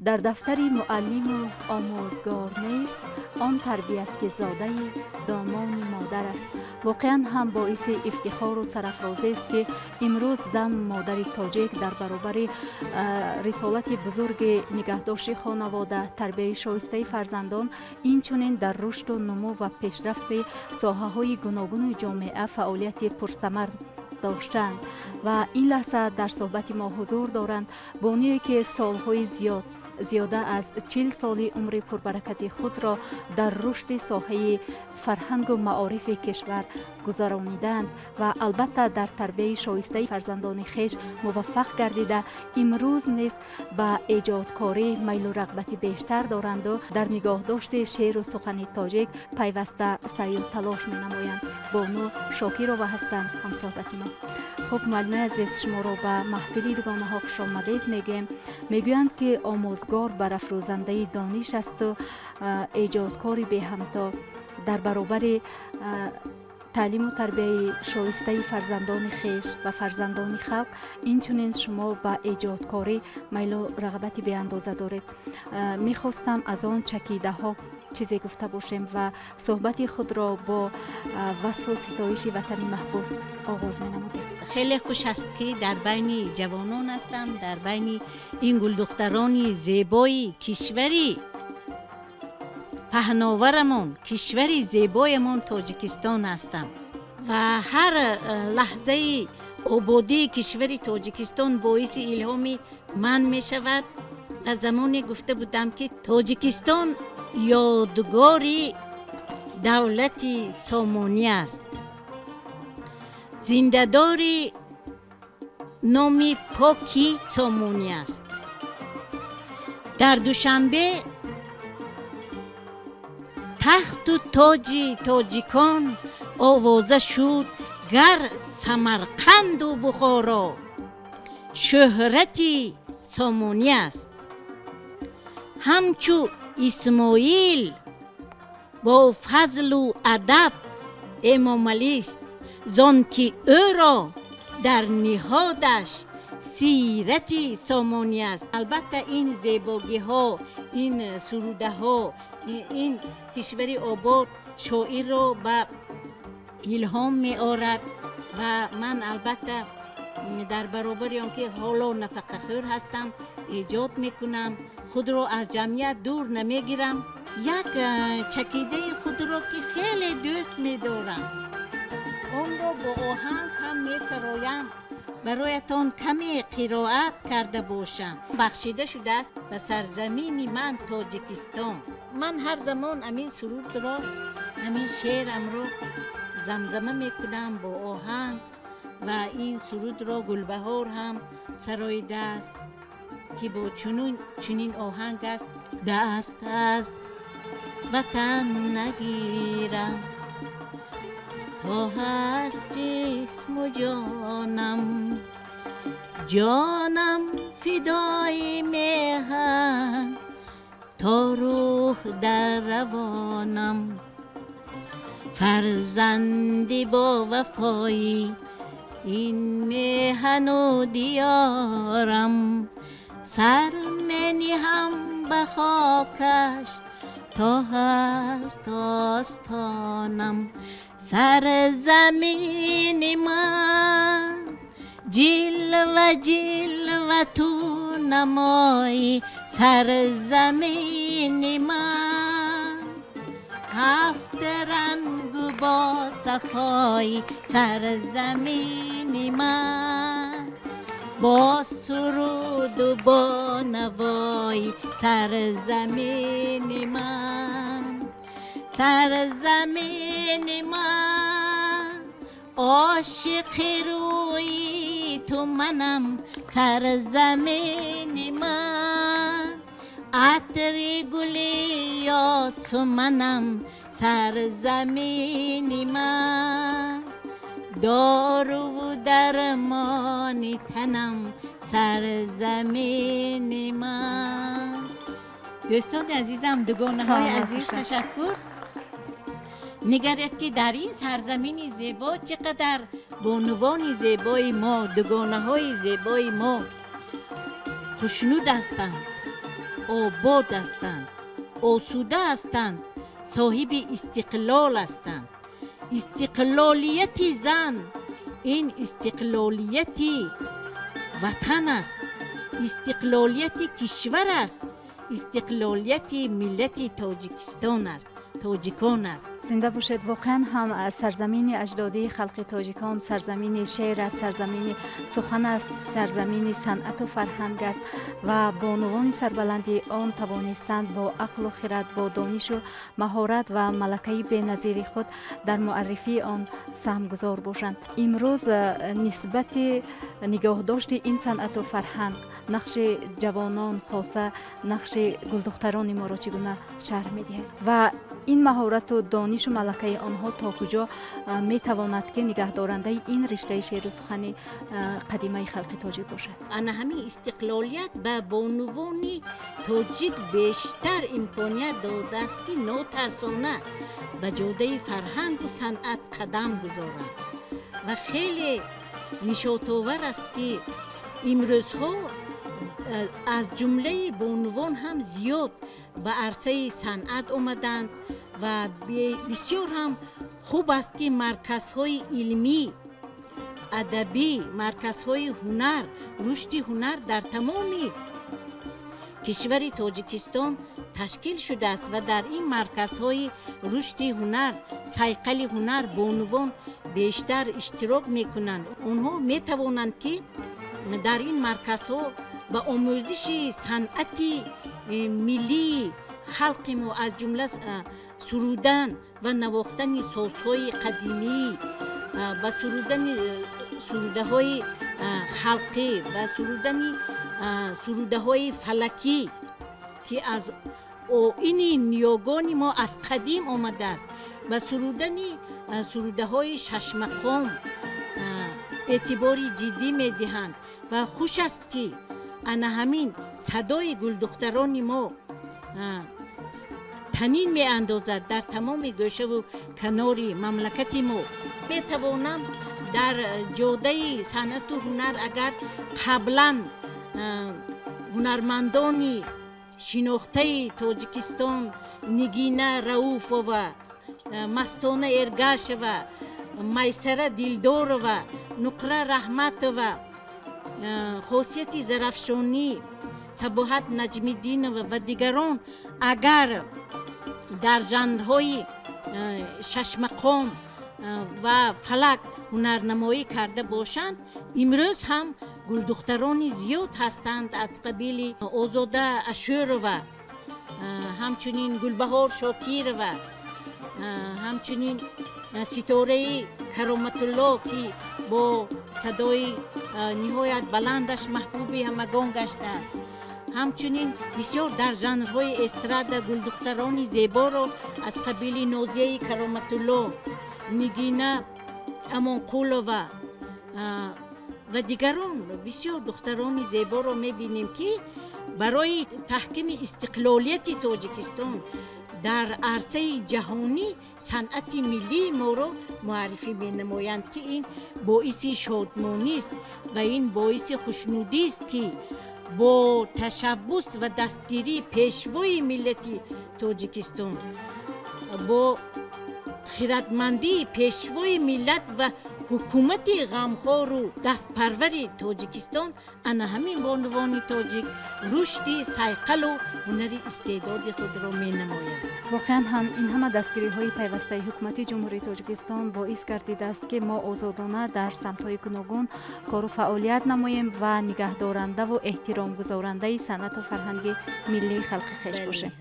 در دفتر معلم و آموزگار نیست، آن تربیت که زاده دامان مادر است. واقعا هم باعث افتخار و سرافرازی است که امروز زن مادر تاجیک در برابر رسالت بزرگ نگهداشت خانواده، تربیت شایسته فرزندان، اینچنین در رشد و نمو و پیشرفت ساحه‌های گوناگون جامعه فعالیت پرثمر داشتند و این لحظه در صحبت ما حضور دارند بانویی که سالهای زیاده از 40 سال عمر پربرکت خود را در رشد ساحه فرهنگ و معارف کشور گذرانیدند و البته در تربیت شایسته فرزندان خیش موفق گردیده امروز نیز به ایجادکاری میل و رغبت بیشتر دارند و در نگاه داشت شعر و سخن تاجیک پیوسته سعی و تلاش می نمایند. بانو شاکرова هستند هم صحبت ما. خب معلم عزیز، شما را به محفل دوگانه ها خوش آمدید میگیم. میگویند که آموزگار برافروزنده دانش است و ایجادکاری به همتا در برابر تعلیم و تربیت شایسته فرزندان خیش و فرزندان خلق، اینچنین شما به ایجادکاری میل و رغبتی به اندازه دارید. میخواستم از آن چکیده ها چیزی گفته باشیم و صحبت خود را با وصف و ستایش وطن محبوب آغاز می نمودیم. خیلی خوش است که در بین جوانان هستم، در بین این گل دختران زیبای کشوری پهناورمون، کشوری زیبایمون تاجیکستان هستم و هر لحظه آبادی کشور تاجیکستان باعث الهام من می شود. از زمانی گفته بودم که تاجیکستان یادگاری دولت سامانی است، زنده‌داری نام پاکی سامانی است. در دوشنبه تخت و تاج تاجیکان آوازه شد، گر سمرقند و بخارا شهرتی سامانی است. همچو اسماعیل با فضل و ادب امام علی است، زان که او را در نهادش سیرتی سامانی است. البته این زیبایی ها، این سروده ها، این کشوری آباد شاعر را به الهام می آورد و من البته در برابر آنکه حالا نفقه خور هستم ایجاد میکنم، خود را از جمعیت دور نمیگیرم. یک چکیده خود را که خیلی دوست میدارم اون را با آهنگ هم میسرایم، برایتان کمی قرائت کرده باشم. بخشیده شده است به سرزمین من تاجیکستان. من هر زمان امین سرود را، امین شعرم رو زمزمه میکنم با آهنگ و این سرود را گلبهار هم سرایده است که با چنین آهنگ است: دست از وطن نگیرم تا هست جسم و جانم، جانم فدای میهن تا روح در روانم، فرزندی با وفایی این میهن و دیارم، سر منی هم به خاکش تا هست آستانم، سر زمین من جلوه جلوه تو نمایی، سر زمین من هفت رنگ با صفایی، سر زمین من با سرود و با نوایی، سر زمین من، سر زمین من عاشق روی تو منم، سر زمین من عطر گلی یاس منم، سر زمین من دارو و درمان تنم، سر زمین من. دوستان عزیزم، دوگانه های عزیز تشکر. نگرید که در این سرزمین زیبا چقدر بانوان زیبای ما، دوگانه های زیبای ما خوشنود هستند. آباد هستند، آسوده هستند، صاحب استقلال هستند. استقلالیت زن این استقلالیت وطن است، استقلالیت کشور است، استقلالیت ملت تاجیکستان است، تاجیکان است. زنده باشد. واقعا هم سرزمین اجدادی خلق تاجیکان سرزمین شعر است، سرزمین سخن است، سرزمین صنعت و فرهنگ است و بانوان سربلندی آن توانستند با عقل و خرد، با دانش و مهارت و ملکه بی‌نظیر خود در معرفی آن سهمگذار باشند. امروز نسبت نگاهداشت این صنعت و فرهنگ نقش جوانان خاصه نقش گلدختران ما را چگونه شرح می‌دهد و این مهارت و دانش و ملکه آنها تا کجا می تواند که نگهدارنده این رشته شعر و سخن قدیمه خلق تاجیک باشد؟ انا همین استقلالیت به بانوان تاجیک بیشتر امکانیت داده است که ناترسانه به جاده فرهنگ و صنعت قدم گذارند و خیلی نشاط‌آور است که امروزها از جمله بانوان هم زیاد به عرصه صنعت آمدند و بسیار هم خوب است که مرکزهای علمی، ادبی، مرکزهای هنر، رشد هنر در تمام کشور تاجیکستان تشکیل شده است و در این مرکزهای رشد هنر، صیقل هنر بانوان بیشتر اشتراک میکنند. آنها میتوانند که در این مرکزها با آموزش صنعت ملی خلق ما از جمله سرودن و نواختن سازهای قدیمی و سرودن سروده های خلقی و سرودن سروده های فلکی که از این نیاگان ما از قدیم آمده است و سرودن سروده های شش مقام اعتباری جدی می دهند و خوش است که انا همین صدای گلدختران ما تنین می اندازد در تمام گوشه و کنار مملکت ما. می توانم در جاده صنعت و هنر اگر قبلا هنرمندان شناخته تاجیکستان نگینه رؤوف و مستانه ارگاش و میسره دلدار و نقره رحمت و خاصیت زرفشانی صباحت نجم الدین و دیگران اگر در ژانرهای شش مقام و فلک هنرنمایی کرده باشند، امروز هم گلدختران زیاد هستند از قبیل آزاده اشور و همچنین گلبهار شاکیر و همچنین ستاره کرامت الله که با صدای نهایت بلندش محبوب همگان گشته است. همچنین بسیار در ژانرهای استراد گلدختران زیبا را از قبیل نازیه کرامت الله، نگینه امانقول و دیگران بسیار دختران زیبا را می‌بینیم که برای تحکیم استقلالیت تاجیکستان در عرصه جهانی صنعت ملی ما را معرفی می‌نمایند که این باعث شادمانی است و این باعث خوشنودی است که با تشبث و دستگیری پیشوای ملت تاجیکستان، با خردمندی پیشوای ملت و حکومت غمخوار و دست پروری تاجیکستان، انا همین بانوان تاجیک رشد صیقل و هنری استعداد خود را می نمایند. واقعا هم این همه دستگیری های پیوسته حکومت جمهوری تاجیکستان باعث گردیده است که ما آزادانه در سمت های گوناگون کار و فعالیت نماییم و نگهدارنده و احترام گذارنده صنعت و فرهنگ ملی خلق خویش باشیم.